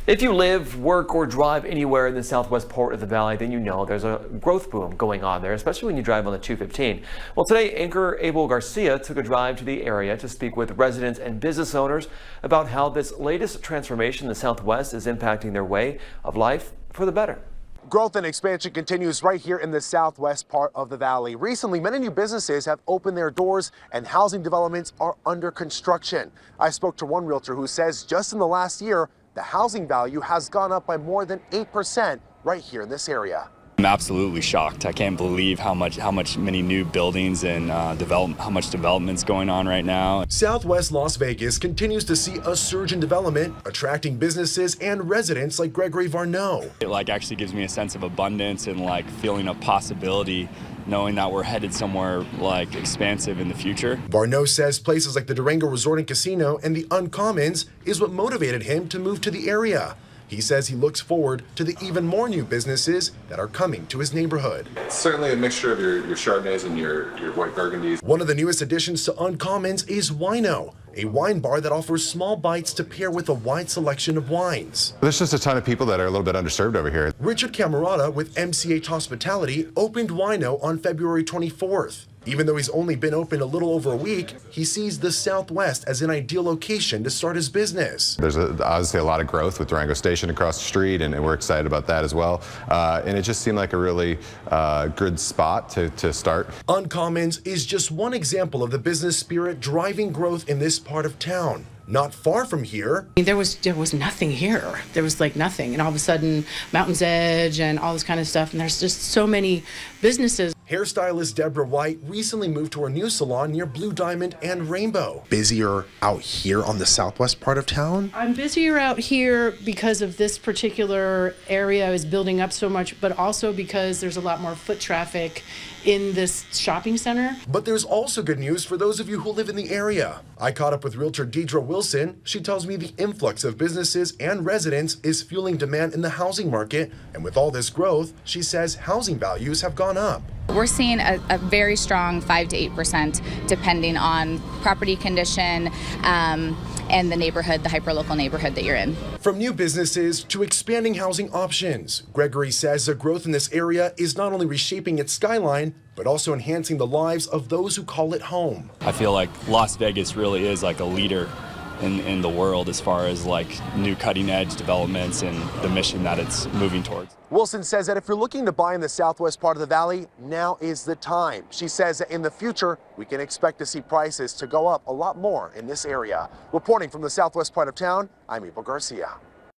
If you live, work, or drive anywhere in the southwest part of the valley, then you know there's a growth boom going on there, especially when you drive on the 215. Well, today, anchor Abel Garcia took a drive to the area to speak with residents and business owners about how this latest transformation in the southwest is impacting their way of life for the better. Growth and expansion continues right here in the southwest part of the valley. Recently, many new businesses have opened their doors and housing developments are under construction. I spoke to one realtor who says just in the last year, the housing value has gone up by more than 8% right here in this area. I'm absolutely shocked. I can't believe how many new buildings and how much development's going on right now. Southwest Las Vegas continues to see a surge in development, attracting businesses and residents like Gregory Varneau. It actually gives me a sense of abundance and feeling of possibility, knowing that we're headed somewhere expansive in the future. Varneau says places like the Durango Resort and Casino and the Uncommons is what motivated him to move to the area. He says he looks forward to the even more new businesses that are coming to his neighborhood. It's certainly a mixture of your Chardonnays and your white Burgundies. One of the newest additions to Uncommons is Wino, a wine bar that offers small bites to pair with a wide selection of wines. There's just a ton of people that are a little bit underserved over here. Richard Camerata with MCH Hospitality opened Wino on February 24th. Even though he's only been open a little over a week, he sees the Southwest as an ideal location to start his business. There's obviously a lot of growth with Durango Station across the street, and we're excited about that as well. And it just seemed like a really good spot to start. Uncommons is just one example of the business spirit driving growth in this part of town. Not far from here, there was nothing here. There was nothing, and all of a sudden Mountain's Edge and all this kind of stuff, and there's just so many businesses. Hairstylist Deborah White recently moved to her new salon near Blue Diamond and Rainbow. Busier out here on the southwest part of town? I'm busier out here because of this particular area is building up so much, but also because there's a lot more foot traffic in this shopping center. But there's also good news for those of you who live in the area. I caught up with realtor Deidre Wilson. She tells me the influx of businesses and residents is fueling demand in the housing market. And with all this growth, she says housing values have gone up. We're seeing a very strong 5 to 8% depending on property condition and the neighborhood, the hyperlocal neighborhood that you're in. From new businesses to expanding housing options, Gregory says the growth in this area is not only reshaping its skyline, but also enhancing the lives of those who call it home. I feel like Las Vegas really is a leader in the world as far as new cutting edge developments and the mission that it's moving towards. Wilson says that if you're looking to buy in the southwest part of the valley, now is the time. She says that in the future, we can expect to see prices to go up a lot more in this area. Reporting from the southwest part of town, I'm Abel Garcia.